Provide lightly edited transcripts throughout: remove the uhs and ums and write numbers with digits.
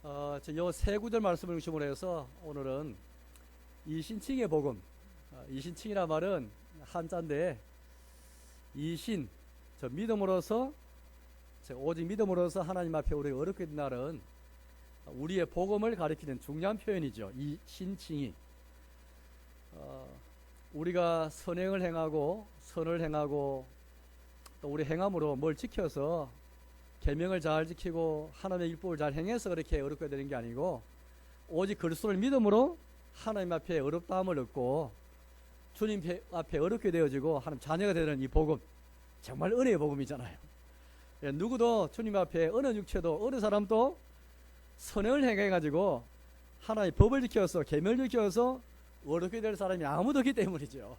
요 세 구절 말씀을 중심으로 해서 오늘은 이신칭의 복음, 이신칭이란 말은 한자인데 이신, 믿음으로서, 오직 믿음으로서 하나님 앞에 우리가 어렵게 된 날은 우리의 복음을 가리키는 중요한 표현이죠. 이 신칭이 우리가 선행을 행하고 선을 행하고 또 우리 행함으로 뭘 지켜서 계명을 잘 지키고 하나님의 율법을 잘 행해서 그렇게 어렵게 되는 게 아니고 오직 그리스도를 믿음으로 하나님 앞에 어렵다함을 얻고 주님 앞에 어렵게 되어지고 하나님 자녀가 되는 이 복음, 정말 은혜의 복음이잖아요. 누구도 주님 앞에 어느 육체도 어느 사람도 선행을 행해가지고 하나님의 법을 지켜서 계명을 지켜서 어렵게 될 사람이 아무도 없기 때문이죠.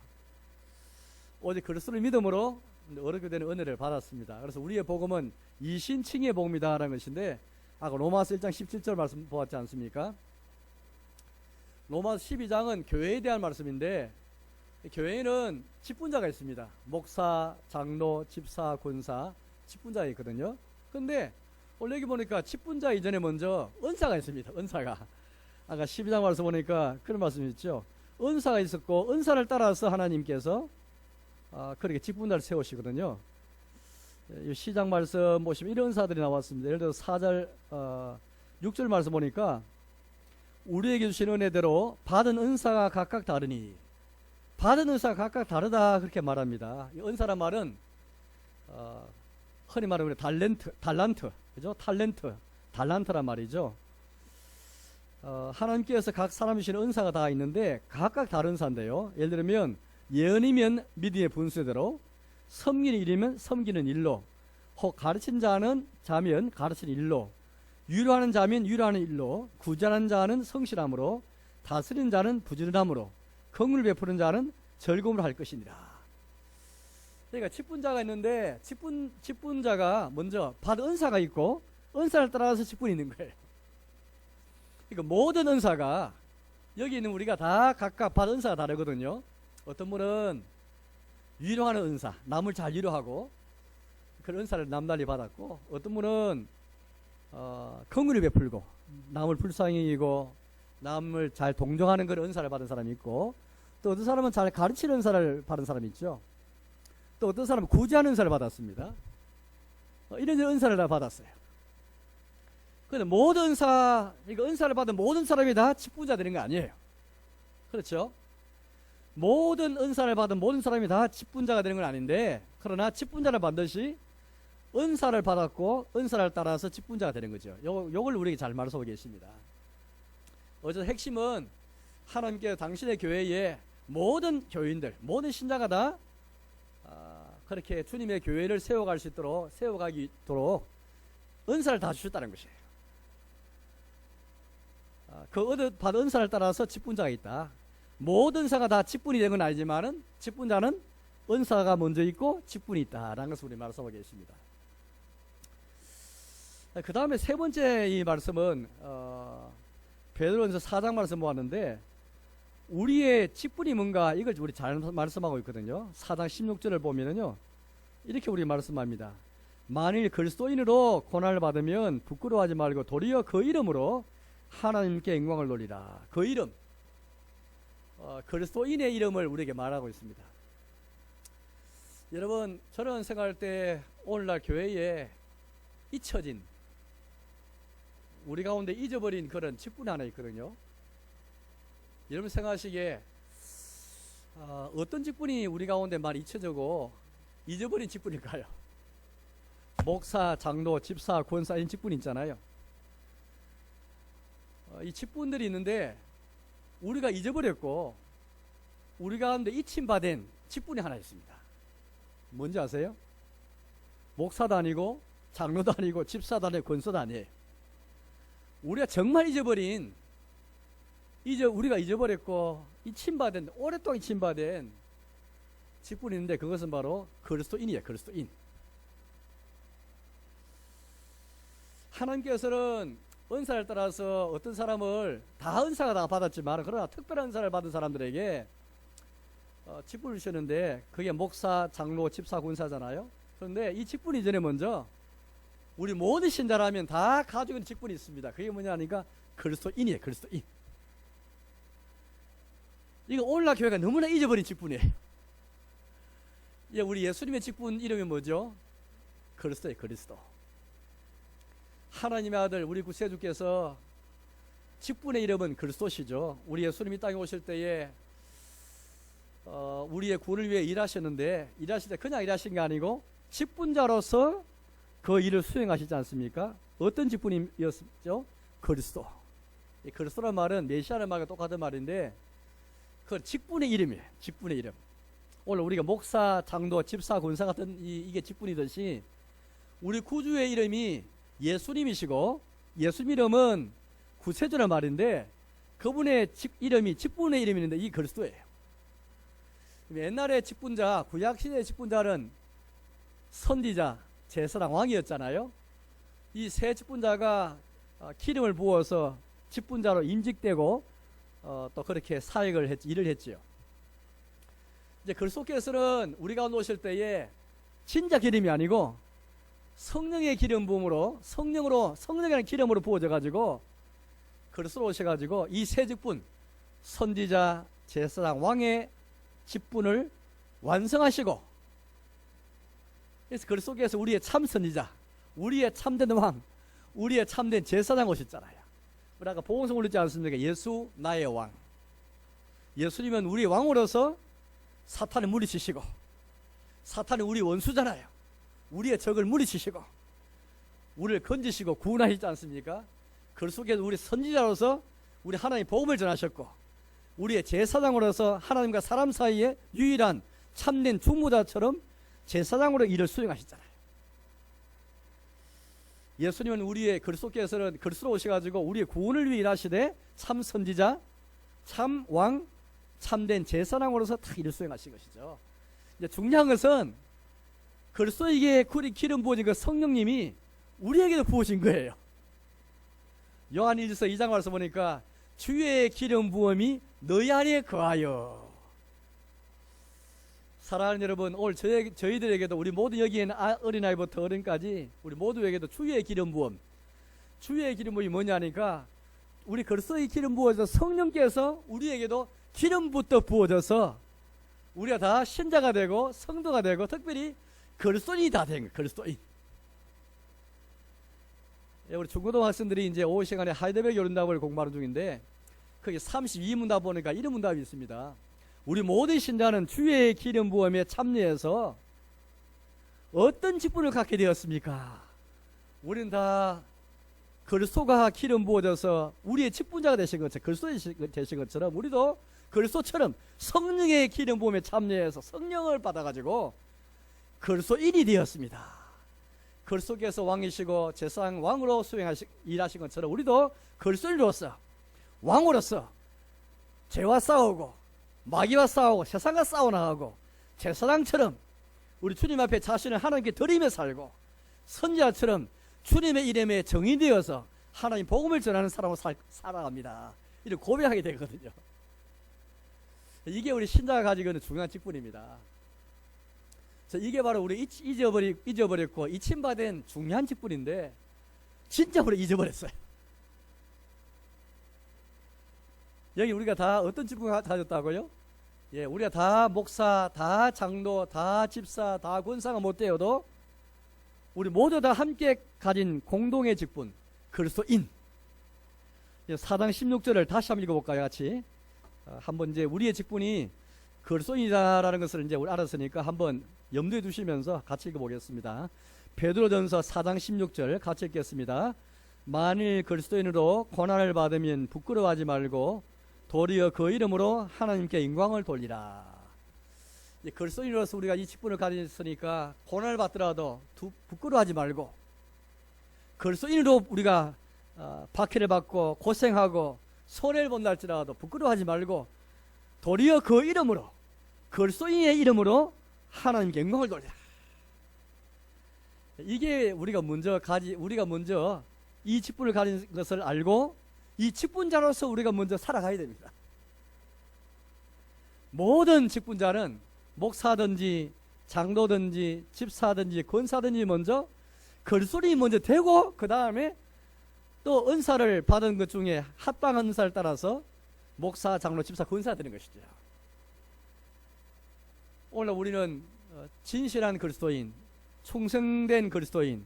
오직 그리스도를 믿음으로 어렵게 되는 은혜를 받았습니다. 그래서 우리의 복음은 이신칭의 복음이다라는 것인데, 아까 로마서 1장 17절 말씀 보았지 않습니까? 로마서 12장은 교회에 대한 말씀인데, 교회에는 직분자가 있습니다. 목사, 장로, 집사, 권사, 직분자가 있거든요. 근데 원래 여기 보니까 직분자 이전에 먼저 은사가 있습니다. 은사가. 아까 12장 말씀 보니까 그런 말씀이 있죠. 은사가 있었고 은사를 따라서 하나님께서 그렇게 직분자를 세우시거든요. 이 시작 말씀 보시면 이런 은사들이 나왔습니다. 예를 들어서 4절 6절 말씀 보니까 우리에게 주신 은혜대로 받은 은사가 각각 다르니, 받은 은사가 각각 다르다 그렇게 말합니다. 이 은사란 말은 흔히 말하면 달란트, 그죠? 달란트란 말이죠. 하나님께서 각 사람 주신 은사가 다 있는데 각각 다른 은사인데요. 예를 들면 예언이면 믿음의 분수대로, 섬기는 일이면 섬기는 일로, 혹 가르친 자는 자면 가르치는 일로, 위로하는 자면 위로하는 일로, 구제하는 자는 성실함으로, 다스리는 자는 부지런함으로, 긍휼을 베푸는 자는 즐거움으로 할 것이니라. 그러니까 직분자가 있는데 직분자가 먼저 받은 은사가 있고 은사를 따라서 직분이 있는 거예요. 그러니까 모든 은사가 여기 있는 우리가 다 각각 받은 은사가 다르거든요. 어떤 분은 위로하는 은사, 남을 잘 위로하고 그런 은사를 남달리 받았고, 어떤 분은 긍휼을 베풀고 남을 불쌍히 여기고 남을 잘 동정하는 그런 은사를 받은 사람이 있고, 또 어떤 사람은 잘 가르치는 은사를 받은 사람이 있죠. 또 어떤 사람은 구제하는 은사를 받았습니다. 이런 은사를 다 받았어요. 그런데 모든 은사를 받은 모든 사람이 다 직분자 되는 거 아니에요. 그렇죠? 모든 은사를 받은 모든 사람이 다 직분자가 되는 건 아닌데, 그러나 직분자를 반드시 은사를 받았고 은사를 따라서 직분자가 되는 거죠. 요걸 우리에게 잘 말씀하고 계십니다. 어쨌든 핵심은 하나님께서 당신의 교회에 모든 교인들, 모든 신자가 다 그렇게 주님의 교회를 세워가기 있도록 은사를 다 주셨다는 것이에요. 그 받은 은사를 따라서 직분자가 있다. 모든 은사가 다 직분이 된 건 아니지만은 직분자는 은사가 먼저 있고 직분이 있다라는 것을 우리 말씀하고 계십니다. 그 다음에 세 번째 이 말씀은 베드로전서 4장 말씀 보았는데, 우리의 직분이 뭔가 이걸 우리 잘 말씀하고 있거든요. 4장 16절을 보면은요, 이렇게 우리 말씀합니다. 만일 그리스도인으로 고난을 받으면 부끄러워하지 말고 도리어 그 이름으로 하나님께 영광을 돌리라. 그 이름, 그리스도인의 이름을 우리에게 말하고 있습니다. 여러분, 저는 생각할 때 오늘날 교회에 잊혀진, 우리 가운데 잊어버린 그런 직분이 하나 있거든요. 여러분 생각하시기에 어떤 직분이 우리 가운데 많이 잊혀지고 잊어버린 직분일까요? 목사, 장로, 집사, 권사, 이런 직분이 있잖아요. 이 직분들이 있는데 우리가 잊어버렸고 우리 가운데 잊힘받은 직분이 하나 있습니다. 뭔지 아세요? 목사도 아니고 장로도 아니고 집사도 아니고 권사도 아니에요. 우리가 정말 우리가 잊어버렸고 잊힘받은, 오랫동안 잊힘받은 직분이 있는데 그것은 바로 그리스도인이에요. 그리스도인. 하나님께서는 은사를 따라서 어떤 사람을 다 은사가 다 받았지만, 그러나 특별한 은사를 받은 사람들에게 직분을 주셨는데 그게 목사, 장로, 집사, 권사잖아요. 그런데 이 직분 이전에 먼저 우리 모든 신자라면 다 가지고 있는 직분이 있습니다. 그게 뭐냐 하니까 그리스도인이에요. 그리스도인. 이거 오늘날 교회가 너무나 잊어버린 직분이에요. 예, 우리 예수님의 직분 이름이 뭐죠? 그리스도예요. 그리스도. 하나님의 아들 우리 구세주께서 직분의 이름은 그리스도시죠. 우리 예수님이 땅에 오실 때에 우리의 구원을 위해 일하셨는데, 일하실 때 그냥 일하신 게 아니고 직분자로서 그 일을 수행하시지 않습니까? 어떤 직분이었죠? 그리스도. 이 그리스도란 말은 메시아라는 말과 똑같은 말인데 그 직분의 이름이에요. 직분의 이름. 오늘 우리가 목사, 장로, 집사, 권사 같은 이게 직분이듯이 우리 구주의 이름이 예수님이시고, 예수님 이름은 구세주란 말인데 그분의 이름이 직분의 이름인데 이 그리스도예요. 옛날에 직분자, 구약시대의 직분자는 선지자, 제사장, 왕이었잖아요. 이 세 직분자가 기름을 부어서 직분자로 임직되고 또 그렇게 사역을 일을 했지요. 이제 그리스도께서는 우리 가운데 오실 때에 진짜 기름이 아니고 성령의 기름 부음으로 성령의 기름으로 부어져 가지고 그리스도로 오셔가지고 이 세 직분, 선지자, 제사장, 왕의 직분을 완성하시고, 그래서 그리스도께서 우리의 참 선지자, 우리의 참된 왕, 우리의 참된 제사장 오셨잖아요. 우리 아까 복음성 올리지 않습니까? 예수 나의 왕. 예수님은 우리의 왕으로서 사탄을 물리치시고, 사탄은 우리 원수잖아요. 우리의 적을 물리치시고 우리를 건지시고 구원하시지 않습니까? 그리스도께서 우리 선지자로서 우리 하나님 복음을 전하셨고, 우리의 제사장으로서 하나님과 사람 사이에 유일한 참된 중보자처럼 제사장으로 일을 수행하셨잖아요. 예수님은 그리스도께서는 그리스도로 오셔가지고 우리의 구원을 위해 일하시되 참 선지자, 참 왕, 참된 제사장으로서 다 일을 수행하신 것이죠. 이제 중요한 것은 그리스도에게 기름 부어진 그 성령님이 우리에게도 부어진 거예요. 요한 1서 2장 와서 보니까 주의 기름 부음이 너희 안에 거하여. 사랑하는 여러분, 오늘 저희들에게도, 우리 모두 여기에 있는 어린아이부터 어른까지 우리 모두에게도 주의 기름 부음, 주의 기름 부음이 뭐냐니까 우리 그리스도의 기름 부어져서 성령께서 우리에게도 기름부터 부어져서 우리가 다 신자가 되고 성도가 되고 특별히 그리스도인이 다 된 거예요. 그리스도인. 우리 중고등 학생들이 이제 오후 시간에 하이델베르 요른답을 공부하는 중인데 거기 32문답 보니까 이런 문답이 있습니다. 우리 모든 신자는 주의 기름 부음에 참여해서 어떤 직분을 갖게 되었습니까? 우리는 다 그리스도가 기름 부어져서 우리의 직분자가 되신 것처럼, 그리스도 되신 것처럼 우리도 그리스도처럼 성령의 기름 부음에 참여해서 성령을 받아가지고 그리스도인이 되었습니다. 그리스도께서 왕이시고 제사장 왕으로 일하신 것처럼 우리도 그리스도인으로서 왕으로서 죄와 싸우고 마귀와 싸우고 세상과 싸워나가고 제사장처럼 우리 주님 앞에 자신을 하나님께 드리며 살고 선지자처럼 주님의 이름에 정의되어서 하나님 복음을 전하는 사람으로 살아갑니다. 이렇게 고백하게 되거든요. 이게 우리 신자가 가지고 있는 중요한 직분입니다. 이게 바로 우리 잊어버렸고 잊힘받은 중요한 직분인데 진짜 우리 잊어버렸어요. 여기 우리가 다 어떤 직분을 가졌다고요? 예, 우리가 다 목사, 다 장로, 다 집사, 다 권사가 못 되어도 우리 모두 다 함께 가진 공동의 직분, 그리스도인. 4장 16절을 다시 한번 읽어볼까요, 같이? 한번 이제 우리의 직분이 그리스도인이다라는 것을 이제 우리 알았으니까 한번 염두에 두시면서 같이 읽어보겠습니다. 베드로전서 4장 16절 같이 읽겠습니다. 만일 그리스도인으로 고난을 받으면 부끄러워하지 말고 도리어 그 이름으로 하나님께 영광을 돌리라. 그리스도인으로서 우리가 이 직분을 가졌으니까 고난을 받더라도 부끄러워하지 말고, 그리스도인으로 우리가 박해를 받고 고생하고 손해를 본다 할지라도 부끄러워하지 말고 도리어 그 이름으로, 그리스도인의 이름으로 하나님께 영광을 돌리라. 이게 우리가 먼저 이 직분을 가진 것을 알고 이 직분자로서 우리가 먼저 살아가야 됩니다. 모든 직분자는 목사든지 장로든지 집사든지 권사든지 먼저 글소리 먼저 되고 그 다음에 또 은사를 받은 것 중에 합당한 은사를 따라서 목사, 장로, 집사, 권사 되는 것이죠. 오늘 우리는 진실한 그리스도인, 충성된 그리스도인,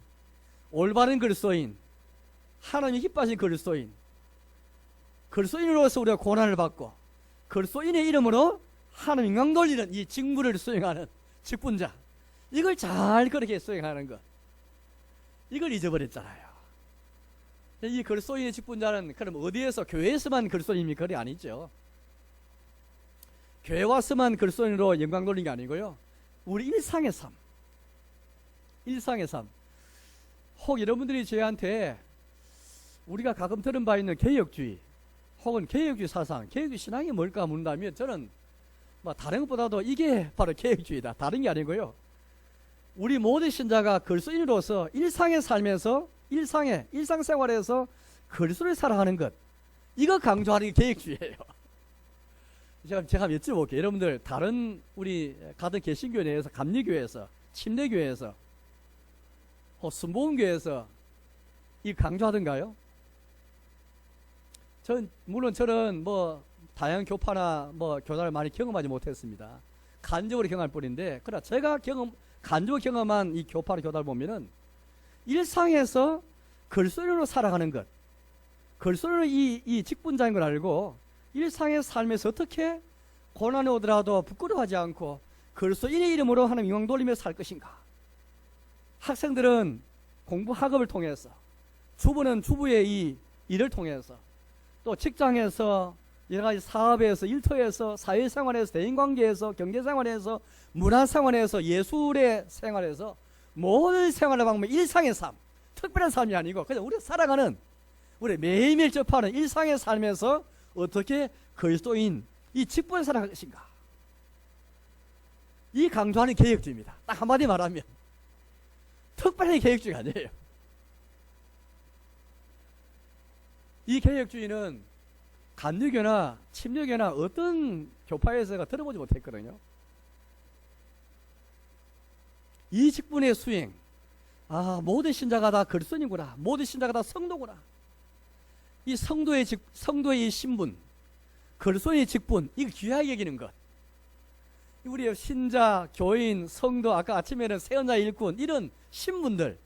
올바른 그리스도인, 하나님이 기뻐하신 그리스도인, 그리스도인으로서 우리가 고난을 받고 그리스도인의 이름으로 하나님 영광 돌리는 이 직무를 수행하는 직분자, 이걸 잘 그렇게 수행하는 것, 이걸 잊어버렸잖아요. 이 그리스도인의 직분자는 그럼 어디에서, 교회에서만 그리스도인입니까? 그게 아니죠. 교회 와서만 그리스도인으로 영광 돌리는 게 아니고요, 우리 일상의 삶, 일상의 삶. 혹 여러분들이 저희한테 우리가 가끔 들은 바 있는 개혁주의 혹은 개혁주의 사상, 개혁주의 신앙이 뭘까 묻는다면 저는 뭐 다른 것보다도 이게 바로 개혁주의다, 다른 게 아니고요, 우리 모든 신자가 그리스도인으로서 일상의 삶에서, 일상생활에서 그리스도를 살아가는 것, 이거 강조하는 게 개혁주의예요. 제가 한번 여쭤볼게요. 여러분들 다른 우리 가던 개신교회 내에서, 감리교회에서, 침례교회에서, 순복음교회에서 이 강조하던가요? 물론 저는 뭐 다양한 교파나 뭐 교단을 많이 경험하지 못했습니다. 간접으로 경험할 뿐인데, 그러나 제가 간접으로 경험한 이 교파나 교단을 보면은 일상에서 그리스도인으로 살아가는 것, 그리스도인으로 이 직분자인 걸 알고 일상의 삶에서 어떻게 고난이 오더라도 부끄러워하지 않고 그리스도인의 이름으로 하나님 영광 돌리며 살 것인가. 학생들은 공부 학업을 통해서, 주부는 주부의 이 일을 통해서, 또 직장에서, 여러가지 사업에서, 일터에서, 사회생활에서, 대인관계에서, 경제생활에서, 문화생활에서, 예술의 생활에서, 모든 생활의 방법, 일상의 삶, 특별한 삶이 아니고 그냥 우리가 살아가는, 우리 매일매일 접하는 일상의 삶에서 어떻게 그리스도인 이 직분을 살아갈 것인가, 이 강조하는 개혁주의입니다. 딱 한마디 말하면 특별한 개혁주의가 아니에요. 이 개혁주의는 감리교나 침례교나 어떤 교파에서가 들어보지 못했거든요. 이 직분의 수행, 모든 신자가 다 그리스도인이구나, 모든 신자가 다 성도구나, 이 성도의 이 신분, 그리스도인의 직분, 이거 귀하게 여기는 것, 우리 신자, 교인, 성도, 아까 아침에는 세언자, 일꾼, 이런 신분들,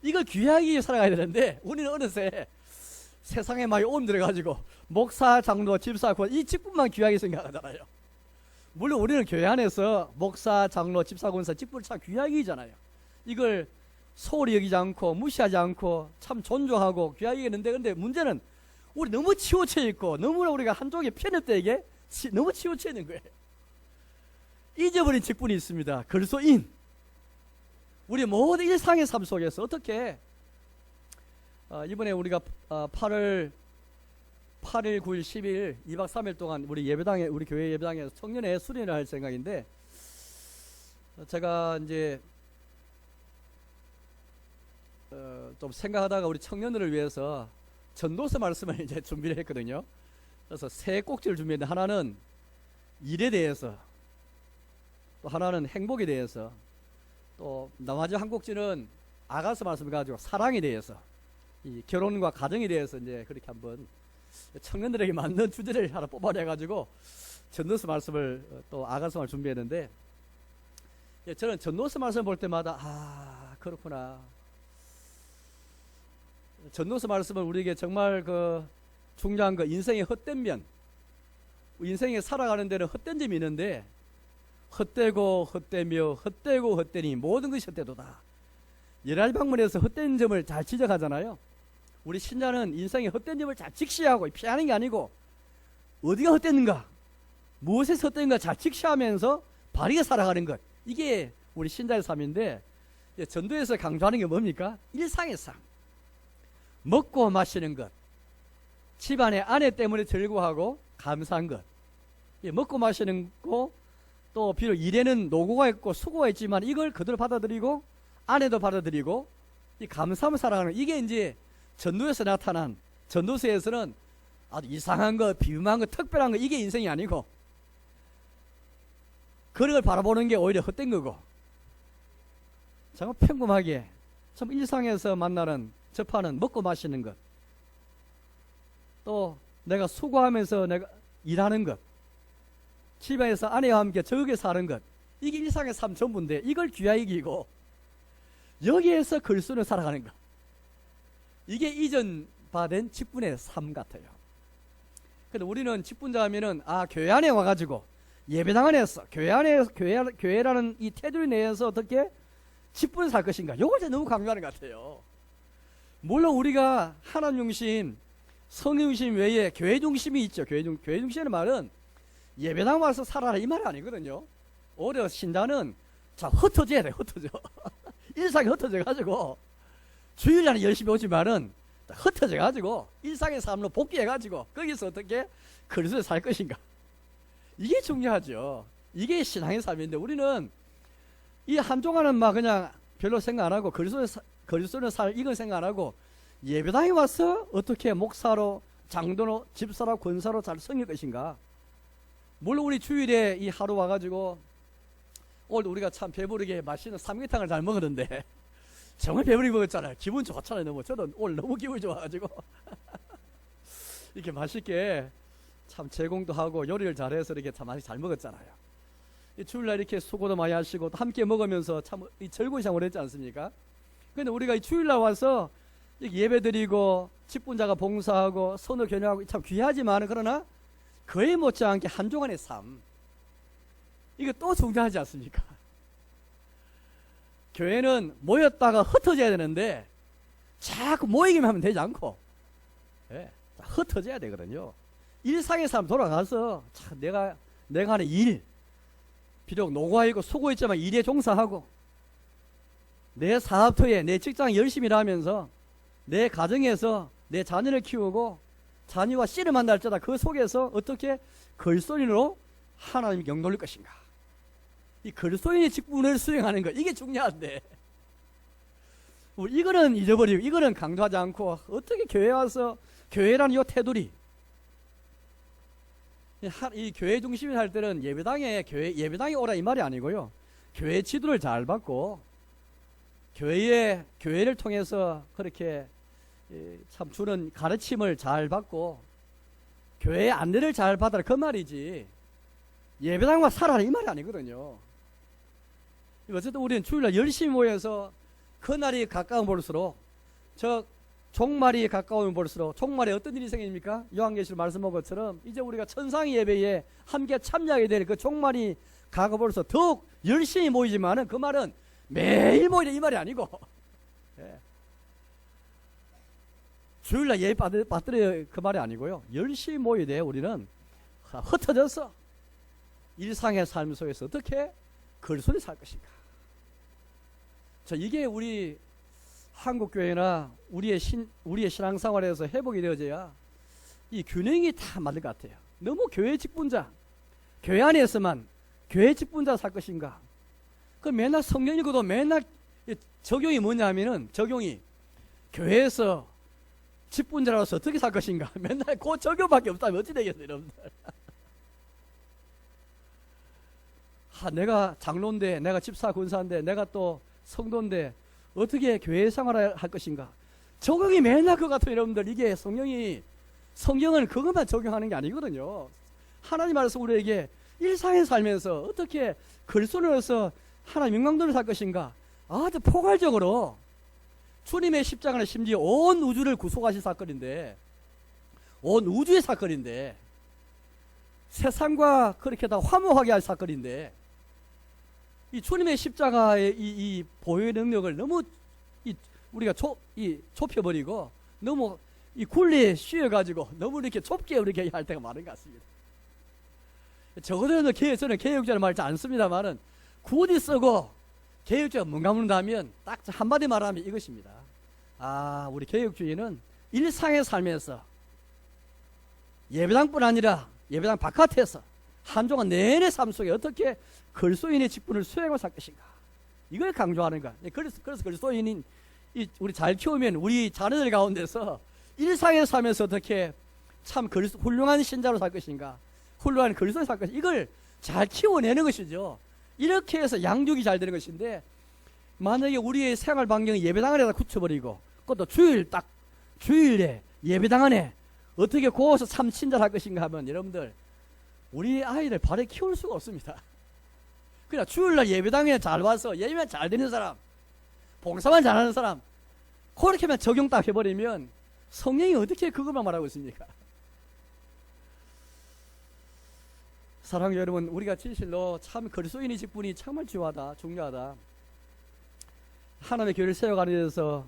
이걸 귀하게 살아가야 되는데 우리는 어느새 세상에 많이 옮들어가지고 목사, 장로, 집사, 권, 이 직분만 귀하게 생각하잖아요. 물론 우리는 교회 안에서 목사, 장로, 집사, 권사 직분을 참 귀하게 여기잖아요. 이걸 소홀히 여기지 않고 무시하지 않고 참 존중하고 귀하게 여기는데, 근데 문제는 우리 너무 치우쳐 있고 너무나 우리가 한쪽에 편협되게 너무 치우쳐 있는 거예요. 잊어버린 직분이 있습니다. 그리스도인. 우리 모든 일상의 삶 속에서 어떻게 이번에 우리가 8일, 9일, 10일 2박 3일 동안 우리 예배당에, 우리 교회 예배당에서 청년회 수련을 할 생각인데, 제가 이제 좀 생각하다가 우리 청년들을 위해서 전도서 말씀을 이제 준비를 했거든요. 그래서 세 꼭지를 준비했는데, 하나는 일에 대해서, 또 하나는 행복에 대해서, 또 나머지 한 꼭지는 아가서 말씀을 가지고 사랑에 대해서, 이 결혼과 가정에 대해서 이제 그렇게 한번 청년들에게 맞는 주제를 하나 뽑아내가지고 전도서 말씀을 또 아가서를 준비했는데, 저는 전도서 말씀을 볼 때마다 그렇구나, 전도서 말씀은 우리에게 정말 그 중요한 거, 인생의 헛된 면, 인생에 살아가는 데는 헛된 점이 있는데, 헛되고 헛되며 헛되고 헛되니 모든 것이 헛되도다. 11 방문에서 헛된 점을 잘 지적하잖아요. 우리 신자는 인생의 헛된 점을 잘 직시하고 피하는 게 아니고, 어디가 헛됐는가, 무엇에서 헛된가 잘 직시하면서 바르게 살아가는 것, 이게 우리 신자의 삶인데, 전도에서 강조하는 게 뭡니까? 일상의 삶, 먹고 마시는 것, 집안의 아내 때문에 즐거워하고 감사한 것, 먹고 마시는 거, 또 비록 일에는 노고가 있고 수고가 있지만 이걸 그대로 받아들이고 아내도 받아들이고 이 감사하며 살아가는, 이게 이제 전도에서 나타난, 전도서에서는 아주 이상한 거, 비음한 거, 특별한 거, 이게 인생이 아니고 그런 걸 바라보는 게 오히려 헛된 거고, 정말 평범하게 참 일상에서 만나는 접하는 먹고 마시는 것, 또 내가 수고하면서 내가 일하는 것, 집에서 아내와 함께 적게 사는 것, 이게 일상의 삶 전부인데 이걸 귀하게 여기고 여기에서 글순을 살아가는 것, 이게 이전 받은 직분의 삶 같아요. 근데 우리는 직분자 하면은 교회 안에 와가지고 예배당 안에서 교회라는 이 테두리 내에서 어떻게 직분을 살 것인가, 요걸 이제 너무 강조하는 것 같아요. 물론 우리가 하나님 중심, 성령 중심 외에 교회 중심이 있죠. 교회 중심의 말은 예배당 와서 살아라 이 말이 아니거든요. 오히려 신자는 흩어져야 돼. 흩어져. 일상이 흩어져 가지고 주일날은 열심히 오지만은 흩어져 가지고 일상의 삶으로 복귀해 가지고 거기서 어떻게 그리스도를 살 것인가, 이게 중요하죠. 이게 신앙의 삶인데 우리는 이 한동안은 막 그냥 별로 생각 안 하고 그리스도를 살 이건 생각 안 하고 예배당에 와서 어떻게 목사로, 장로로, 집사로, 권사로 잘 섬길 것인가. 물론 우리 주일에 이 하루 와가지고 오늘 우리가 참 배부르게 맛있는 삼계탕을 잘 먹었는데 정말 배부르게 먹었잖아요. 기분 좋잖아요. 너무. 저도 오늘 너무 기분이 좋아가지고 이렇게 맛있게 참 제공도 하고 요리를 잘해서 이렇게 참 많이 잘 먹었잖아요. 이 주일날 이렇게 수고도 많이 하시고 또 함께 먹으면서 참 이 즐거운 시간 보냈지 않습니까? 근데 우리가 이 주일날 와서 예배 드리고 직분자가 봉사하고 선을 겨냥하고 참 귀하지만, 그러나 그에 못지않게 한 주간의 삶, 이거 또 중요하지 않습니까? 교회는 모였다가 흩어져야 되는데 자꾸 모이기만 하면 되지 않고 흩어져야 되거든요. 일상의 삶 돌아가서 참 내가 하는 일, 비록 노고하고 수고했지만 일에 종사하고 내 사업터에 내 직장에 열심히 일하면서 내 가정에서 내 자녀를 키우고 자녀와 씨름한다 할지라도 그 속에서 어떻게 글소인으로 하나님이 영돌릴 것인가, 이 글소인의 직분을 수행하는 것, 이게 중요한데 이거는 잊어버리고 이거는 강조하지 않고 어떻게 교회에 와서 교회라는 이 테두리, 이 교회 중심이 할 때는 예배당에 오라 이 말이 아니고요, 교회 지도를 잘 받고 교회를 통해서 그렇게 참 주는 가르침을 잘 받고 교회의 안내를 잘 받아라 그 말이지, 예배당과 살아라 이 말이 아니거든요. 어쨌든 우리는 주일날 열심히 모여서 그날이 가까운 볼수록, 종말이 가까우면 볼수록 종말에 어떤 일이 생깁니까? 요한계시록 말씀한 것처럼 이제 우리가 천상의 예배에 함께 참여하게 될 그 종말이 가까워 볼수록 더욱 열심히 모이지만은 그 말은 매일 모이라 이 말이 아니고 주일날 예배 받들어 그 말이 아니고요, 열심히 모여야 돼요. 우리는 흩어져서 일상의 삶 속에서 어떻게 글소리 살 것인가. 이게 우리 한국교회나 우리의 신앙생활에서 회복이 되어져야 이 균형이 다 맞을 것 같아요. 너무 교회 직분자, 교회 안에서만 교회 직분자 살 것인가. 그 맨날 성경 읽어도 맨날 적용이 뭐냐 하면은, 적용이 교회에서 직분자로서 어떻게 살 것인가. 맨날 그 적용밖에 없다면 어찌 되겠어요, 여러분들. 내가 장로인데, 내가 집사 권사인데, 내가 또 성도인데 어떻게 교회 생활을 할 것인가. 적용이 맨날 그거 같아요, 여러분들. 이게 성경은 그것만 적용하는 게 아니거든요. 하나님 말씀 우리에게 일상에 살면서 어떻게 글손으로서 하나님 영광들을 살 것인가. 아주 포괄적으로 주님의 십자가는 심지어 온 우주를 구속하신 사건인데, 온 우주의 사건인데, 세상과 그렇게 다 화목하게 할 사건인데, 이 주님의 십자가의 이 보혈 능력을 너무 우리가 좁혀버리고 너무 이 굴리에 씌워가지고 너무 이렇게 좁게 이렇게 할 때가 많은 것 같습니다. 적어도 저는 개혁자를 말하지 않습니다만은 굳이 쓰고 개혁자가 뭔가 묻는다면 딱 한마디 말하면 이것입니다. 우리 개혁주의는 일상의 삶에서 예배당뿐 아니라 예배당 바깥에서 한동안 내내 삶 속에 어떻게 글소인의 직분을 수행하고 살 것인가, 이걸 강조하는 거야. 그래서 글소인인 우리 잘 키우면 우리 자녀들 가운데서 일상의 삶에서 어떻게 참 훌륭한 신자로 살 것인가, 훌륭한 글소인 살 것인가, 이걸 잘 키워내는 것이죠. 이렇게 해서 양육이 잘 되는 것인데, 만약에 우리의 생활 반경이 예배당 안에다 굳혀버리고 그것도 주일에 예배당 안에 어떻게 고어서 참 친절할 것인가 하면 여러분들 우리 아이들 바로 키울 수가 없습니다. 그냥 주일날 예배당에 잘 와서 예배만 잘 되는 사람, 봉사만 잘하는 사람 그렇게만 적용 딱 해버리면 성령이 어떻게 그것만 말하고 있습니까? 사랑하는 여러분, 우리가 진실로 참 그리스도인의 직분이 정말 중요하다. 하나님의 교회를 세워가는 데서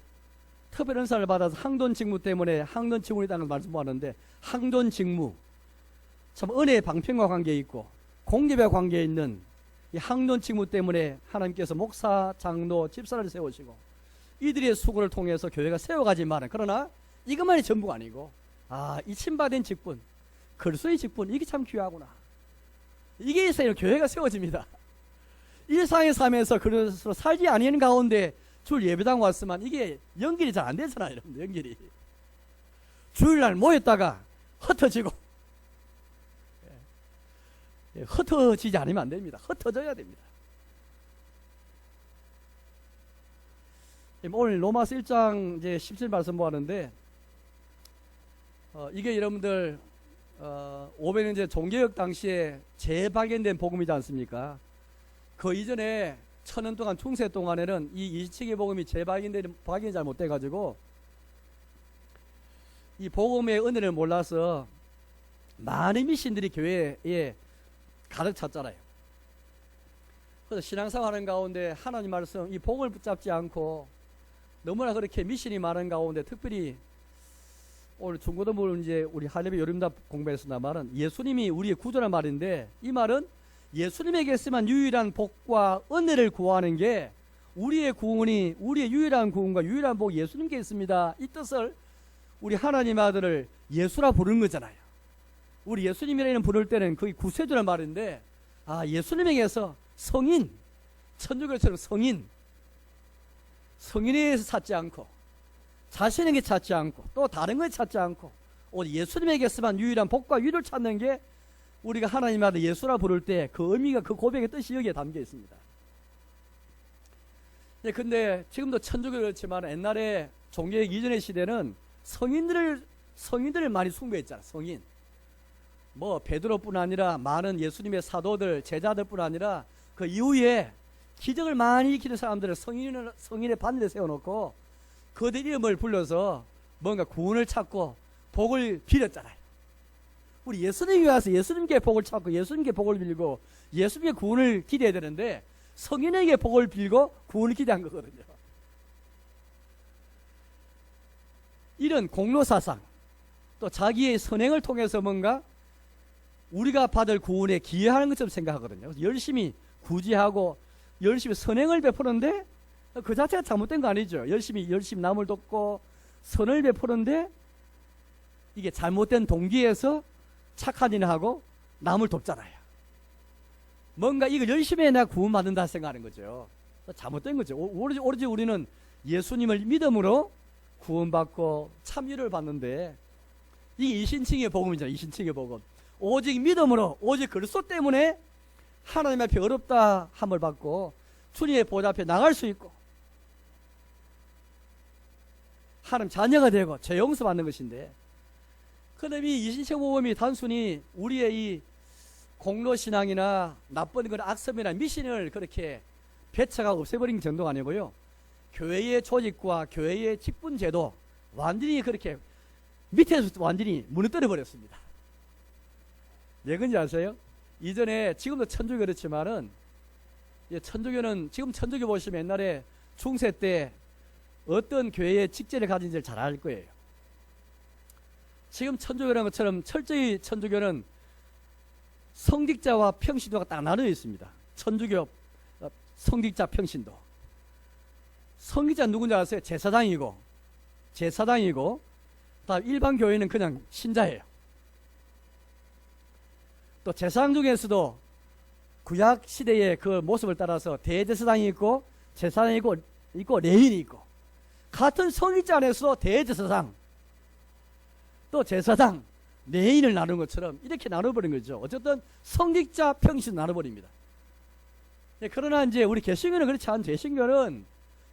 특별 은사를 받아서 항돈 직무 때문에 항돈 직무에 있다는 말씀하는데, 항돈 직무 참 은혜의 방편과 관계에 있고 공급과 관계에 있는 이 항돈 직무 때문에 하나님께서 목사, 장로, 집사를 세우시고 이들의 수고를 통해서 교회가 세워가지만은, 그러나 이것만이 전부가 아니고 이 친받은 직분, 그리스도의 직분, 이게 참 귀하구나. 이게 있어야 교회가 세워집니다. 일상의 삶에서 그래서 살지 아니하는 가운데 주일 예배당 왔으면 이게 연결이 잘 안 되잖아요, 여러분. 연결이 주일날 모였다가 흩어지고, 흩어지지 않으면 안 됩니다. 흩어져야 됩니다. 오늘 로마서 1장 이제 17 말씀 보았는데, 이게 여러분들 500년째 종교역 당시에 재발견된 복음이지 않습니까? 그 이전에 1000년 동안 중세 동안에는 이 27개 복음이 발견이 잘 못 돼가지고 이 복음의 은혜를 몰라서 많은 미신들이 교회에 가득 찼잖아요. 그래서 신앙생활 하는 가운데 하나님 말씀, 이 복음을 붙잡지 않고 너무나 그렇게 미신이 많은 가운데, 특별히 오늘 중고등부 이제 우리 할례비 요림답 공부했습니다만은 예수님이 우리의 구조란 말인데, 이 말은 예수님에게서만 유일한 복과 은혜를 구하는 게 우리의 구원이, 우리의 유일한 구원과 유일한 복 예수님께 있습니다. 이 뜻을 우리 하나님 아들을 예수라 부르는 거잖아요. 우리 예수님이라는 부를 때는 그게 구세주란 말인데, 예수님에게서 성인, 천주교처럼 성인에서 찾지 않고 자신에게 찾지 않고 또 다른 걸 찾지 않고 오직 예수님에게서만 유일한 복과 위를 찾는 게 우리가 하나님 아들 예수라 부를 때 그 의미가, 그 고백의 뜻이 여기에 담겨 있습니다. 근데 지금도 천주교 그렇지만 옛날에 종교의 이전의 시대는 성인들을 많이 숭배했잖아. 성인. 뭐 베드로뿐 아니라 많은 예수님의 사도들, 제자들뿐 아니라 그 이후에 기적을 많이 일으키는 사람들을 성인의 반열에 세워놓고 그들 이름을 불러서 뭔가 구원을 찾고 복을 빌었잖아요. 우리 예수님이 와서 예수님께 복을 찾고 예수님께 복을 빌고 예수님의 구원을 기대해야 되는데 성인에게 복을 빌고 구원을 기대한 거거든요. 이런 공로사상, 또 자기의 선행을 통해서 뭔가 우리가 받을 구원에 기여하는 것처럼 생각하거든요. 열심히 구제하고 열심히 선행을 베푸는데 그 자체가 잘못된 거 아니죠. 열심히 남을 돕고 선을 베푸는데 이게 잘못된 동기에서 착한 일을 하고 남을 돕잖아요. 뭔가 이거 열심히 해 내가 구원받는다 생각하는 거죠. 잘못된 거죠. 오로지 우리는 예수님을 믿음으로 구원받고 참유를 받는데, 이게 이신칭의 복음이잖아요. 이신칭의 복음. 오직 믿음으로, 오직 그리스도 때문에 하나님 앞에 어렵다 함을 받고 주님의 보좌 앞에 나갈 수 있고 하나님 자녀가 되고 죄 용서받는 것인데, 그런데 이 이신칭 복음이 단순히 우리의 이 공로신앙이나 나쁜 그런 악습이나 미신을 그렇게 배척가 없애버린 정도가 아니고요, 교회의 조직과 교회의 직분제도 완전히 그렇게 밑에서 완전히 무너뜨려 버렸습니다. 왜 그런지 아세요? 이전에, 지금도 천주교 그렇지만은, 천주교는, 지금 천주교 보시면 옛날에 중세 때 어떤 교회의 직제를 가진지를 잘 알 거예요. 지금 천주교라는 것처럼 철저히 천주교는 성직자와 평신도가 딱 나눠져 있습니다. 천주교 성직자 평신도. 성직자 누군지 아세요? 제사장이고 다음 일반 교회는 그냥 신자예요. 또 제사장 중에서도 구약 시대의 그 모습을 따라서 대제사장이 있고 제사장이 있고 레인이 있고, 같은 성직자 안에서도 대제사장 또 제사장 레인을 나눈 것처럼 이렇게 나눠버린 거죠. 어쨌든 성직자 평신 나눠버립니다. 그러나 이제 우리 개신교는 그렇지 않은, 개신교는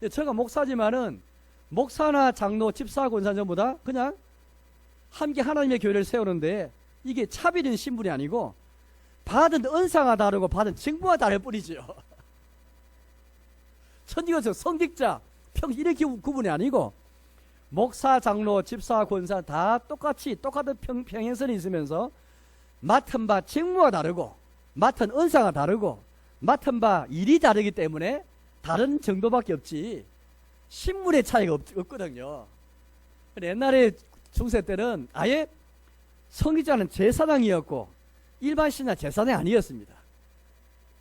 제가 목사지만은 목사나 장로, 집사, 권사 전부 다 그냥 함께 하나님의 교회를 세우는데 이게 차별인 신분이 아니고 받은 은사가 다르고 받은 직분가 다를 뿐이죠. 천지교에서 성직자, 평신 이렇게 구분이 아니고 목사, 장로, 집사, 권사 다 똑같이 똑같은 평행선이 있으면서 맡은 바 직무가 다르고 맡은 은사가 다르고 맡은 바 일이 다르기 때문에 다른 정도밖에 없지 신분의 차이가 없거든요. 옛날에 중세 때는 아예 성직자는 제사장이었고 일반 신자 제사장이 아니었습니다.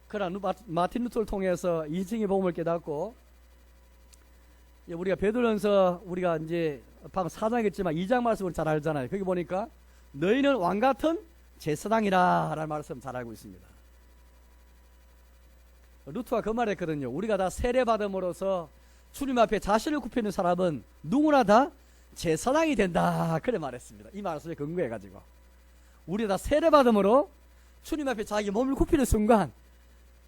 그러나 마틴 루터를 통해서 이승의 복음을 깨닫고 우리가 베드로전서 우리가 이제 방금 4장이겠지만 2장 말씀을 잘 알잖아요. 거기 보니까 너희는 왕같은 제사장이라 라는 말씀 잘 알고 있습니다. 루터가 그 말했거든요. 우리가 다 세례받음으로써 주님 앞에 자신을 굽히는 사람은 누구나 다 제사장이 된다 그래 말했습니다. 이 말씀에 근거해가지고 우리가 다 세례받음으로 주님 앞에 자기 몸을 굽히는 순간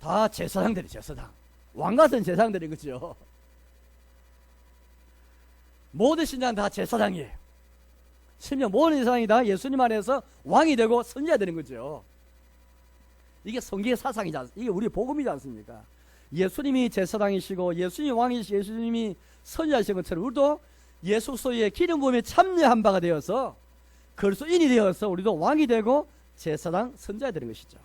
다 제사장들이 제사장 왕같은 제사장들인 거죠. 모든 신자는 다 제사장이에요. 심지어 모든 제사장이 다 예수님 안에서 왕이 되고 선지자 되는 거죠. 이게 성경의 사상이지 않습니까? 이게 우리 복음이지 않습니까? 예수님이 제사장이시고 예수님이 왕이시고 예수님이 선지자이신 것처럼 우리도 예수 그리스도의 기름 부음에 참여한 바가 되어서 그리스도인이 되어서 우리도 왕이 되고 제사장 선지자가 되는 것이죠.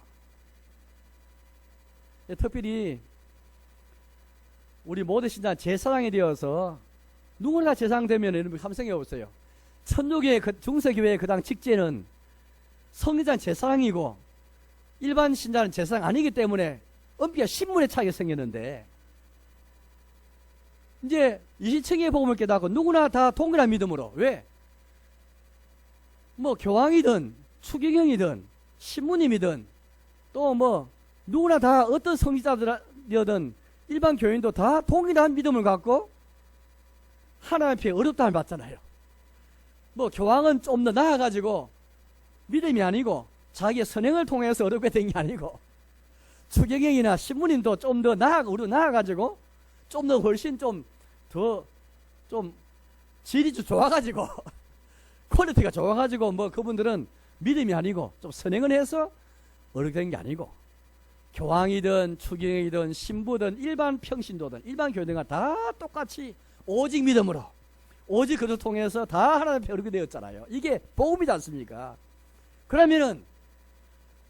특별히 우리 모든 신자는 제사장이 되어서 누구나 제사장 되면 여러분 한번 생각해 보세요. 천주교의 중세교회의 그 당 직제는 성리자는 제사장이고 일반 신자는 제사장 아니기 때문에 엄격한 신분의 차이가 생겼는데 이제 이시청의 복음을 깨닫고 누구나 다 동일한 믿음으로 왜? 뭐 교황이든 추기경이든 신부님이든 또 뭐 누구나 다 어떤 성직자들이든 일반 교인도 다 동일한 믿음을 갖고 하나님 앞에 어렵다함을 받잖아요. 뭐 교황은 좀 더 나아가지고 믿음이 아니고 자기의 선행을 통해서 어렵게 된 게 아니고 추경영이나 신부님도 좀 더 나아가지고 좀 더 훨씬 좀 질이 좀 좋아가지고 퀄리티가 좋아가지고 뭐 그분들은 믿음이 아니고 좀 선행을 해서 어렵게 된 게 아니고 교황이든 추경이든 신부든 일반 평신도든 일반 교회들과 다 똑같이 오직 믿음으로 오직 그를 통해서 다 하나님 앞에 어렵게 되었잖아요. 이게 복음이지 않습니까? 그러면은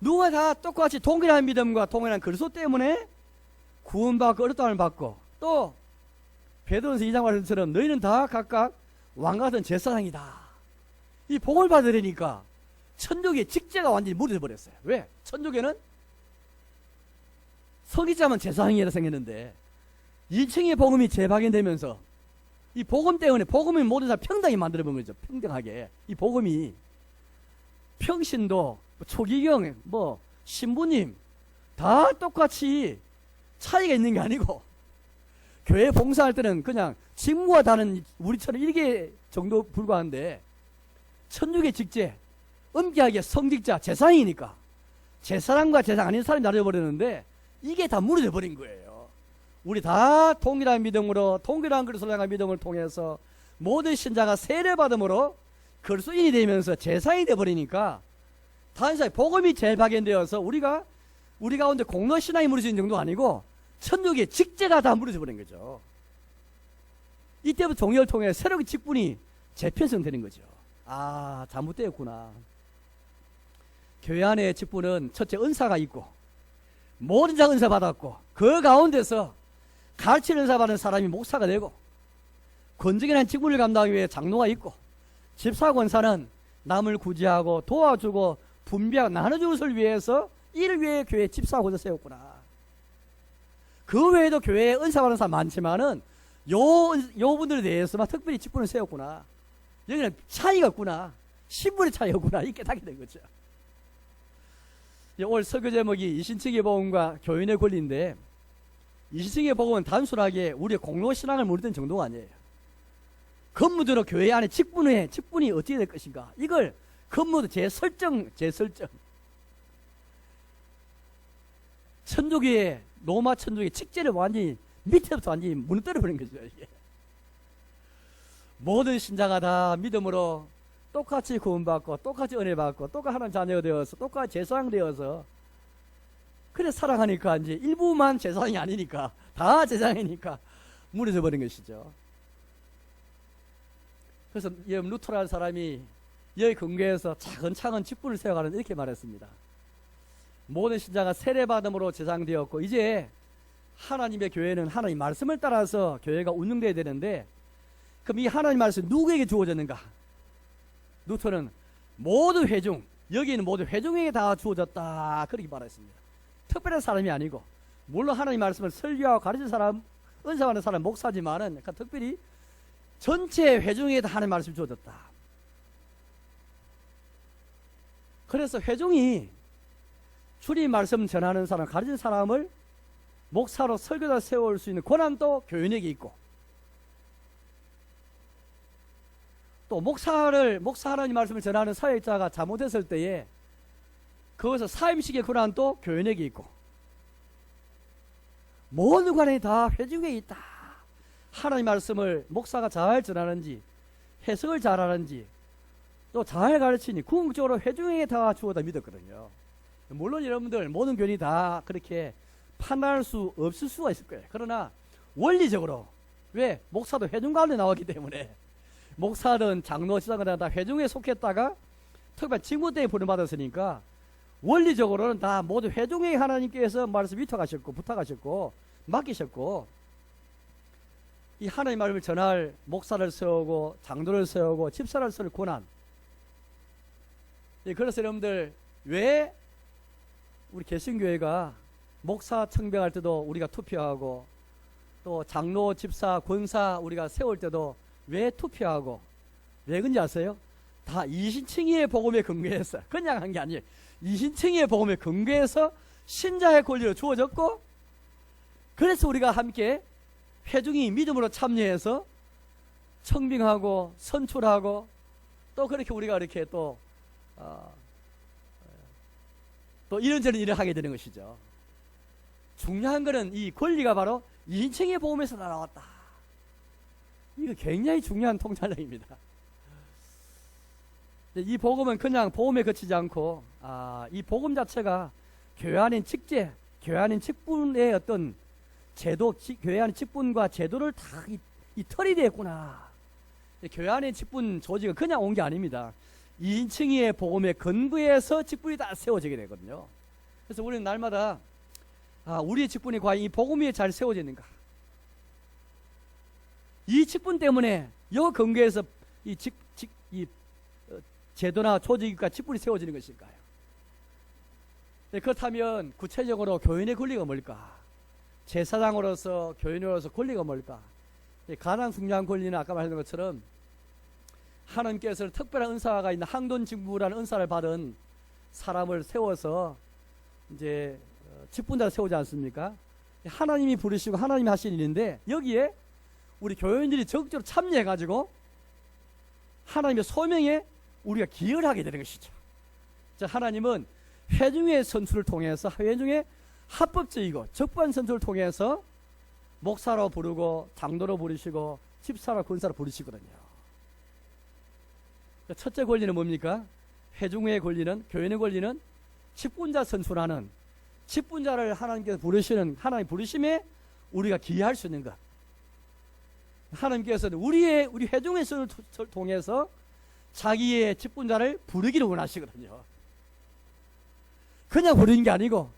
누가 다 똑같이 동일한 믿음과 동일한 그리스도 때문에 구원받고 어렵다함을 받고 또 베드로전서 2장 말씀처럼 너희는 다 각각 왕같은 제사장이다. 이 복을 받으려니까 천주교의 직제가 완전히 무너져 버렸어요. 왜? 천주교는 서기자만 제사장이라 생겼는데 1층의 복음이 재박인되면서 이 복음 때문에 복음이 모든 사람 평등하게 만들어본 거죠. 평등하게. 이 복음이 평신도 초기경 뭐 신부님 다 똑같이 차이가 있는 게 아니고 교회 봉사할 때는 그냥 직무가 다른 우리처럼 1개 정도 불과한데 천주교 직제 엄격하게 성직자 제사장이니까 제사장과 제사장 아닌 사람이 나눠버렸는데 이게 다 무너져 버린 거예요. 우리 다 동일한 믿음으로 동일한 그리스도를 향한 믿음을 통해서 모든 신자가 세례받음으로 그리스도인이 되면서 제사장이 되어버리니까 단사에 복음이 재박연되어서 우리 가운데 공로신앙이 무너지는 정도가 아니고 천주교의 직제가 다 무너져 버린 거죠. 이때부터 종교를 통해 새로운 직분이 재편성되는 거죠. 아, 잘못되었구나. 교회 안에 직분은 첫째 은사가 있고 모든 자 은사 받았고 그 가운데서 가르치는 은사 받은 사람이 목사가 되고 권적이라는 직분을 감당하기 위해 장로가 있고 집사 권사는 남을 구제하고 도와주고 분배하고 나눠주는 것을 위해서 이를 위해 교회 집사 권사 세웠구나. 그 외에도 교회에 은사 받은 사람 많지만은 요 분들에 대해서만 특별히 직분을 세웠구나. 여기는 차이가 없구나. 신분의 차이가 없구나. 이렇게 깨닫게 된 거죠. 오늘 설교 제목이 이신칭의 복음과 교인의 권리인데 이신칭의 복음은 단순하게 우리의 공로신앙을 모르던 정도가 아니에요. 건무대로 교회 안에 직분이 어떻게 될 것인가. 이걸 건무대 재설정. 천주교의 로마 천주교의 직제를 완전히 밑에부터 완전히 무너뜨려버린 거죠. 이게. 모든 신자가 다 믿음으로 똑같이 구원받고 똑같이 은혜 받고 똑같이 하나님 자녀가 되어서 똑같이 제사장 되어서 그래 사랑하니까 이제 일부만 제사장이 아니니까 다 제사장이니까 무너져 버린 것이죠. 그래서 루터라는 사람이 여기 근교에서 차근차근 직분을 세워가는 이렇게 말했습니다. 모든 신자가 세례받음으로 제사장되었고 이제 하나님의 교회는 하나님 말씀을 따라서 교회가 운영돼야 되는데 그럼 이 하나님 말씀 누구에게 주어졌는가? 루터는 모든 회중, 여기 있는 모든 회중에게 다 주어졌다 그렇게 말했습니다. 특별한 사람이 아니고 물론 하나님 말씀을 설교하고 가르칠 사람, 은사하는 사람 목사지만은 특별히 전체 회중에게 다 하나님 말씀을 주어졌다. 그래서 회중이 주님 말씀 전하는 사람, 가르칠 사람을 목사로 설교자 세울 수 있는 권한도 교인에게 있고 또 목사 하나님 말씀을 전하는 사역자가 잘못했을 때에 그것을 사임식의 권한도 교인에게 있고 모든 권한이 다 회중에 있다. 하나님 말씀을 목사가 잘 전하는지 해석을 잘하는지 또 잘 가르치니 궁극적으로 회중에게 다 주어다 믿었거든요. 물론 여러분들 모든 교인이 다 그렇게 판단할 수 없을 수가 있을 거예요. 그러나 원리적으로 왜? 목사도 회중 가운데 나왔기 때문에 목사든 장로, 지사든 다 회중에 속했다가 특별히 직무 때문에 부름받았으니까 원리적으로는 다 모두 회중에 하나님께서 말씀 위탁하셨고 부탁하셨고 맡기셨고 이 하나님 말씀을 전할 목사를 세우고 장로를 세우고 집사를 세울 권한. 그래서 여러분들 왜 우리 개신교회가 목사 청병할 때도 우리가 투표하고 또 장로, 집사, 권사 우리가 세울 때도 왜 투표하고 왜 그런지 아세요? 다 이신칭의의 복음에 근거해서 그냥 한 게 아니에요. 이신칭의의 복음에 근거해서 신자의 권리로 주어졌고 그래서 우리가 함께 회중이 믿음으로 참여해서 청빙하고 선출하고 또 그렇게 우리가 이렇게 또 이런저런 일을 하게 되는 것이죠. 중요한 것은 이 권리가 바로 이인칭의 복음에서 나왔다. 이거 굉장히 중요한 통찰력입니다. 이 복음은 그냥 복음에 그치지 않고 이 복음 자체가 교회 안인 직제, 교회 안인 직분의 어떤 제도, 교회 안인 직분과 제도를 다 이 털이 됐구나. 교회 안인 직분 조직은 그냥 온 게 아닙니다. 이인칭의 복음의 근거에서 직분이 다 세워지게 되거든요. 그래서 우리는 날마다 우리의 직분이 과연 이 복음 위에 잘 세워지는가? 이 직분 때문에 여 근거에서 이 제도나 조직과 직분이 세워지는 것일까요? 그렇다면 구체적으로 교인의 권리가 뭘까? 제사장으로서 교인으로서 권리가 뭘까? 가장 중요한 권리는 아까 말했던 것처럼 하나님께서 특별한 은사가 있는 항돈직무라는 은사를 받은 사람을 세워서 이제 직분자를 세우지 않습니까? 하나님이 부르시고 하나님이 하신 일인데 여기에 우리 교인들이 적극적으로 참여해가지고 하나님의 소명에 우리가 기여를 하게 되는 것이죠. 자, 하나님은 회중의 선출을 통해서 회중의 합법적이고 적부한 선출을 통해서 목사로 부르고 장로로 부르시고 집사로 권사로 부르시거든요. 첫째 권리는 뭡니까? 회중의 권리는, 교인의 권리는 직분자 선출하는, 직분자를 하나님께서 부르시는, 하나님 부르심에 우리가 기여할 수 있는 것. 하나님께서는 우리 회중의 선을 통해서 자기의 직분자를 부르기를 원하시거든요. 그냥 부르는 게 아니고,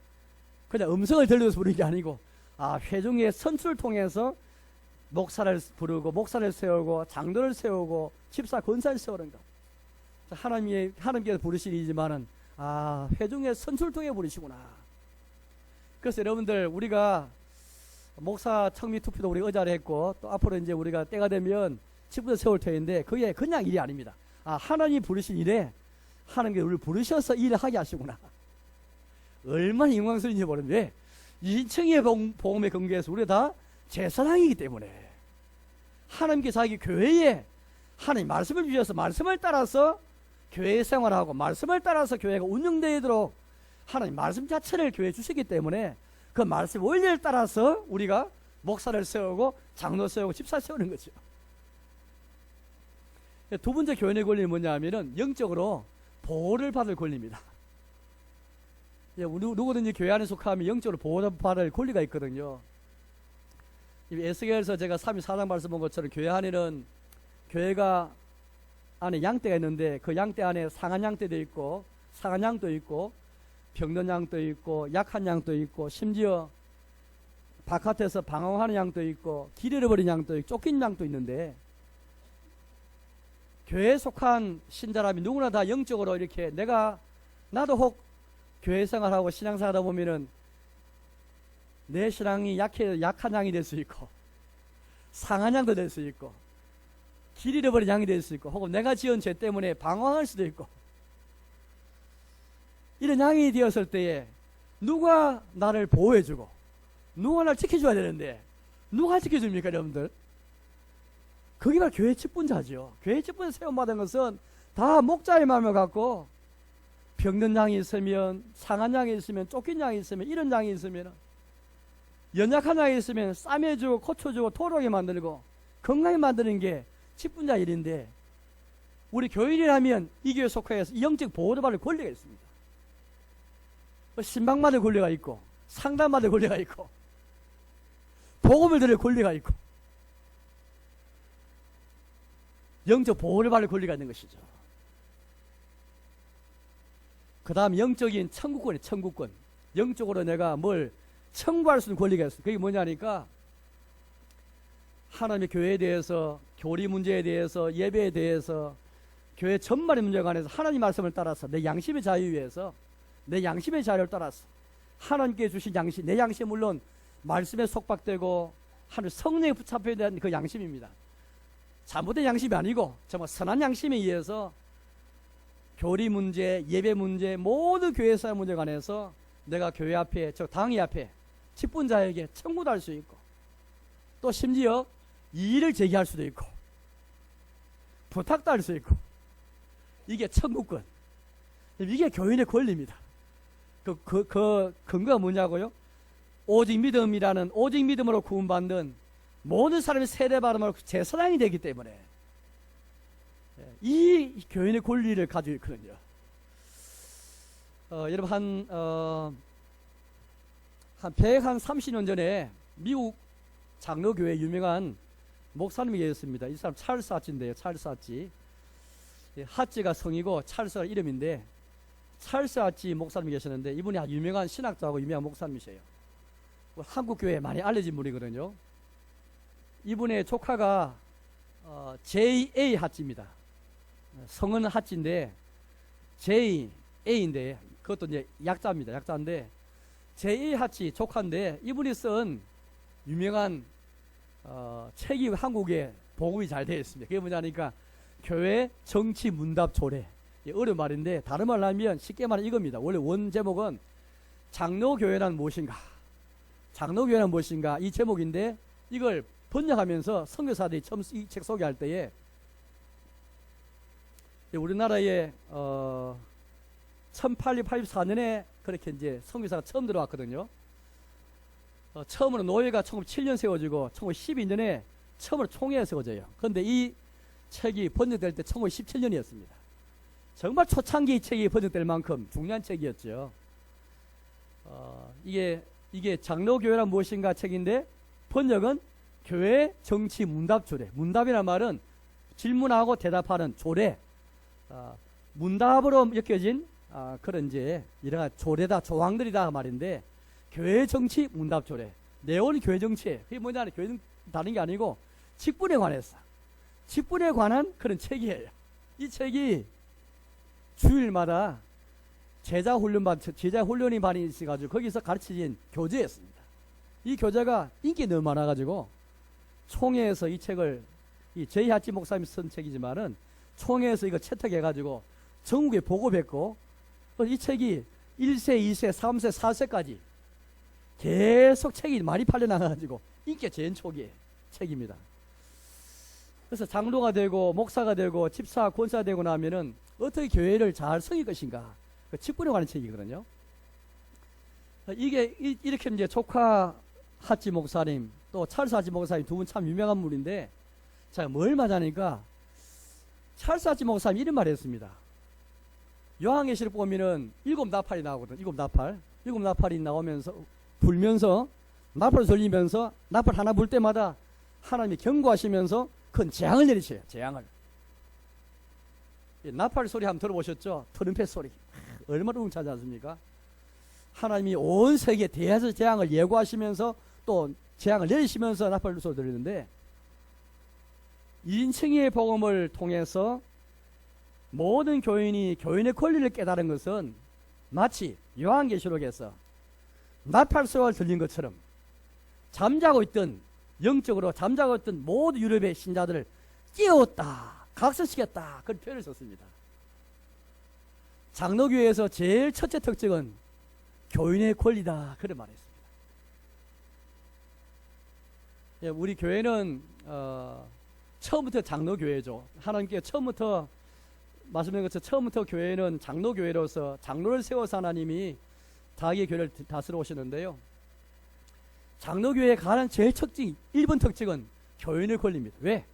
그냥 음성을 들려서 부르는 게 아니고, 회중의 선출을 통해서 목사를 부르고, 목사를 세우고, 장로를 세우고, 집사, 권사를 세우는 것. 하나님께서 부르신 일이지만은, 회중의 선출을 통해 부르시구나. 그래서 여러분들, 우리가 목사 청미 투표도 우리가 의자를 했고, 또 앞으로 이제 우리가 때가 되면 직분을 세울 터인데, 그게 그냥 일이 아닙니다. 하나님이 부르신 일에 하나님께서 우리를 부르셔서 일을 하게 하시구나. 얼마나 영광스러운지 모르는데, 왜? 이인칭의 복음에 근거해서 우리가 다 제사장이기 때문에 하나님께서 자기 교회에 하나님 말씀을 주셔서 말씀을 따라서 교회 생활하고 말씀을 따라서 교회가 운영되도록 하나님 말씀 자체를 교회에 주시기 때문에 그 말씀 원리를 따라서 우리가 목사를 세우고 장로 세우고 집사 세우는 거죠. 두 번째 교인의 권리는 뭐냐 하면은 영적으로 보호를 받을 권리입니다. 누구든지 교회 안에 속하면 영적으로 보호받을 권리가 있거든요. 에스겔에서 제가 34장 말씀 본 것처럼 교회 안에는 교회가 안에 양떼가 있는데 그 양떼 안에 상한 양떼도 있고 상한 양도 있고 병든 양도 있고 약한 양도 있고 심지어 바깥에서 방황하는 양도 있고 길 잃어버린 양도 있고 쫓긴 양도 있는데 교회에 속한 신자라면 누구나 다 영적으로 이렇게 나도 혹 교회 생활하고 신앙생활하다 보면은 내 신앙이 약한 양이 될 수 있고 상한 양도 될 수 있고 길 잃어버린 양이 될 수 있고 혹은 내가 지은 죄 때문에 방황할 수도 있고 이런 양이 되었을 때에 누가 나를 보호해주고 누가 나를 지켜줘야 되는데 누가 지켜줍니까 여러분들? 그게 바로 교회 직분자죠. 교회 직분자 세움받은 것은 다 목자의 마음을 갖고 병든 양이 있으면 상한 양이 있으면 쫓긴 양이 있으면 이런 양이 있으면 연약한 양이 있으면 싸매주고 고쳐주고 토록하게 만들고 건강하게 만드는 게 직분자 일인데 우리 교인이라면 이 교회 속해서 영적 보호를 받을 권리가 있습니다. 신방받을 권리가 있고 상담받을 권리가 있고 복음을 들을 권리가 있고 영적 보호를 받을 권리가 있는 것이죠. 그 다음 영적인 청구권이 청구권. 영적으로 내가 뭘 청구할 수 있는 권리가 있어요. 그게 뭐냐니까 하나님의 교회에 대해서 교리 문제에 대해서 예배에 대해서 교회 전반의 문제에 관해서 하나님 말씀을 따라서 내 양심의 자유 위해서 내 양심의 자유를 따라서 하나님께 주신 양심, 내 양심 물론 말씀에 속박되고 하늘 성령에 붙잡혀야 되는 그 양심입니다. 잘못된 양심이 아니고 정말 선한 양심에 의해서 교리 문제, 예배 문제, 모든 교회사의 문제에 관해서 내가 교회 앞에, 저 당회 앞에 직분자에게 청구도 할 수 있고 또 심지어 이의를 제기할 수도 있고 부탁도 할 수 있고 이게 청구권. 이게 교인의 권리입니다. 그 근거가 뭐냐고요? 오직 믿음으로 구원받는 모든 사람이 세례받음으로 제사장이 되기 때문에 이 교인의 권리를 가지고 있거든요. 여러분 한 130년 전에 미국 장로교회 유명한 목사님이 계셨습니다. 이 사람 찰스 하치인데요. 찰스 하치. 하치가 성이고 찰스가 이름인데 찰스 하치 목사님이 계셨는데 이분이 아주 유명한 신학자하고 유명한 목사님이세요. 한국 교회에 많이 알려진 분이거든요. 이분의 조카가 J.A. 하치입니다. 성은 하치인데 J.A.인데 그것도 이제 약자입니다. 약자인데 J.A. 하치 조카인데 이분이 쓴 유명한 책이 한국에 보급이 잘 되어 있습니다. 그게 뭐냐니까 교회 정치 문답 조례. 어려운 말인데 다른 말로 하면 쉽게 말하면 이겁니다. 원래 원 제목은 장로교회란 무엇인가, 장로교회란 무엇인가 이 제목인데 이걸 번역하면서 선교사들이 처음 이 책 소개할 때에 우리나라에 1884년에 그렇게 이제 선교사가 처음 들어왔거든요. 처음으로 노예가 1907년 세워지고 1912년에 처음으로 총회가 세워져요. 그런데 이 책이 번역될 때 1917년이었습니다. 정말 초창기 이 책이 번역될 만큼 중요한 책이었죠. 이게 장로교회란 무엇인가 책인데 번역은 교회 정치 문답 조례. 문답이란 말은 질문하고 대답하는 조례. 문답으로 엮여진 그런 이제 이런 조례다, 조항들이다 말인데 교회 정치 문답 조례. 내용이 교회 정치예요. 그게 뭐냐, 교회는 다른 게 아니고 직분에 관해서, 직분에 관한 그런 책이에요. 이 책이 주일마다 제자 훈련이 많이 있어가지고 거기서 가르쳐진 교재였습니다. 이 교재가 인기 너무 많아가지고 총회에서 이 책을, 이 제이하치 목사님이 쓴 책이지만은 총회에서 이거 채택해가지고 전국에 보급했고 이 책이 1세, 2세, 3세, 4세까지 계속 책이 많이 팔려나가가지고 인기가 제일 초기의 책입니다. 그래서 장로가 되고 목사가 되고 집사, 권사가 되고 나면은 어떻게 교회를 잘 섬길 것인가, 그 직분에 관한 책이거든요. 이게 이렇게 이제 조카 하치 목사님, 또 찰스아치 목사님 두 분 참 유명한 분인데 제가 뭘 맞아니까 찰스아치 목사님 이런 말을 했습니다. 요한계시록 보면은 7나팔이 나오거든. 7나팔. 7나팔이 나오면서 불면서 나팔을 돌리면서 나팔 하나 불 때마다 하나님이 경고하시면서 큰 재앙을 내리셔요. 재앙을. 나팔 소리 한번 들어보셨죠? 트럼펫 소리. 얼마나 웅차지 않습니까? 하나님이 온 세계에 대해서 재앙을 예고하시면서 또 재앙을 내리시면서 나팔 소리 들리는데 인칭의 복음을 통해서 모든 교인이 교인의 권리를 깨달은 것은 마치 요한계시록에서 나팔 소리가 들린 것처럼 잠자고 있던 영적으로 잠자고 있던 모든 유럽의 신자들을 깨웠다, 각성시켰다 그런 표현을 썼습니다. 장로교회에서 제일 첫째 특징은 교인의 권리다 그런 말을 했습니다. 예, 우리 교회는 처음부터 장로교회죠. 하나님께 처음부터 말씀드린 것처럼 처음부터 교회는 장로교회로서 장로를 세워서 하나님이 자기의 교회를 다스려 오시는데요. 장로교회에 가는 제일 특징 1번 특징은 교인의 권리입니다. 왜?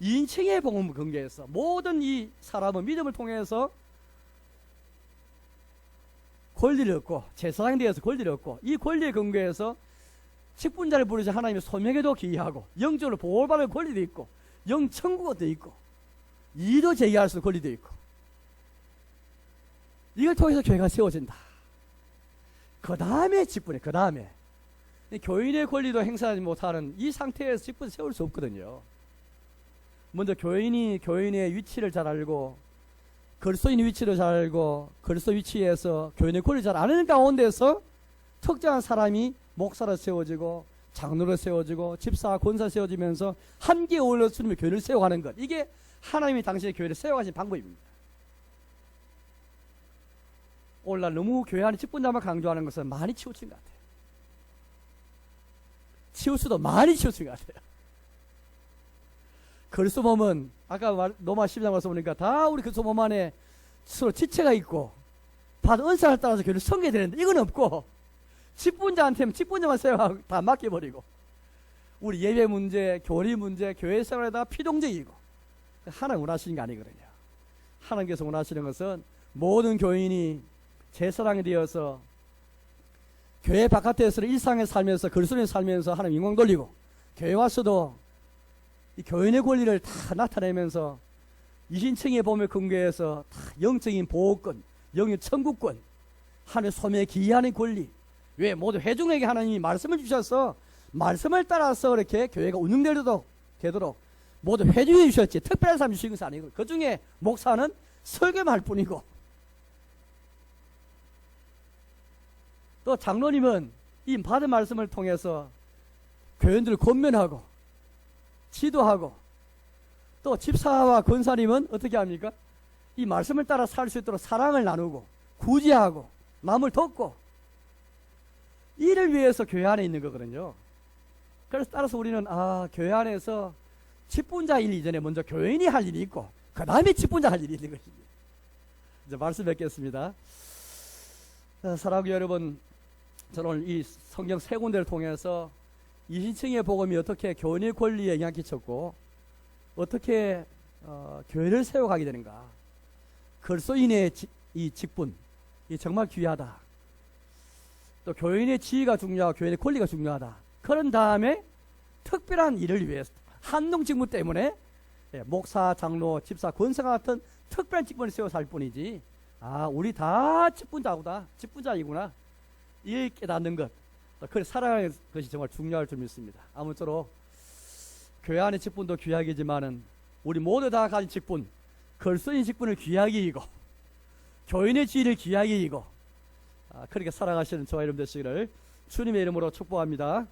인칭의 복음을 근거해서 모든 이 사람은 믿음을 통해서 권리를 얻고 제사장에 대해서 권리를 얻고 이 권리에 근거해서 직분자를 부르자 하나님의 소명에도 기여하고 영적으로 보호받을 권리도 있고 영천국도 있고 이도 제기할 수 있는 권리도 있고 이걸 통해서 교회가 세워진다. 그 다음에 직분에 그 다음에 교인의 권리도 행사하지 못하는 이 상태에서 직분을 세울 수 없거든요. 먼저 교인이 교인의 위치를 잘 알고 그리스도인 위치를 잘 알고 그리스도 위치에서 교인의 권리를 잘 아는 가운데서 특정한 사람이 목사로 세워지고 장로로 세워지고 집사 권사 세워지면서 함께 어울려 주님의 교회를 세워가는 것, 이게 하나님이 당신의 교회를 세워가신 방법입니다. 오늘날 너무 교회 안에 직분자만 강조하는 것은 많이 치우친 것 같아요. 치울 수도 많이 치우친 것 같아요. 그리스도 몸은 아까 로마 12장 와서 보니까 다 우리 그리스도 몸 안에 서로 지체가 있고 받은 은사를 따라서 교회를 섬겨야 되는데 이건 없고 직분자한테는 직분자만 세워가고 다 맡겨버리고 우리 예배 문제, 교리 문제, 교회 생활에다 피동적이고 하나님 원하시는 게 아니거든요. 하나님께서 원하시는 것은 모든 교인이 제사장이 되어서 교회 바깥에서는 일상에 살면서 그리스도인에 살면서 하나님 영광 돌리고 교회 와서도 이 교인의 권리를 다 나타내면서 이신청의 법에 근거해서 다 영적인 보호권, 영의 천국권, 하나님의 소명에 기여하는 권리. 왜? 모두 회중에게 하나님이 말씀을 주셔서 말씀을 따라서 이렇게 교회가 운영되도록 모두 회중해 주셨지 특별한 사람 주신 것이 아니고 그 중에 목사는 설교만 할 뿐이고 또 장로님은 이 받은 말씀을 통해서 교인들을 권면하고 지도하고 또 집사와 권사님은 어떻게 합니까? 이 말씀을 따라 살 수 있도록 사랑을 나누고 구제하고 남을 돕고 이를 위해서 교회 안에 있는 거거든요. 그래서 따라서 우리는 교회 안에서 직분자 일 이전에 먼저 교인이 할 일이 있고 그 다음에 직분자 할 일이 있는 것입니다. 이제 말씀 뵙겠습니다. 사랑하는 여러분, 저는 오늘 이 성경 세 군데를 통해서 이신청의 복음이 어떻게 교인의 권리에 영향을 끼쳤고 어떻게 교회를 세워가게 되는가, 그리스도인의 이 직분, 이 정말 귀하다. 또 교인의 지위가 중요하고 교인의 권리가 중요하다. 그런 다음에 특별한 일을 위해서 한동 직무 때문에 목사, 장로, 집사, 권사 같은 특별한 직분을 세워서 할 뿐이지 우리 다 직분자이구나 이를 깨닫는 것, 그걸 살아가는 것이 정말 중요할 줄 믿습니다. 아무쪼록 교회 안의 직분도 귀하기지만은 우리 모두 다 가진 직분, 그리스도인 직분을 귀하게 여기고 교인의 지위를 귀하게 여기고 그렇게 살아가시는 저와 여러분 되시기를 주님의 이름으로 축복합니다.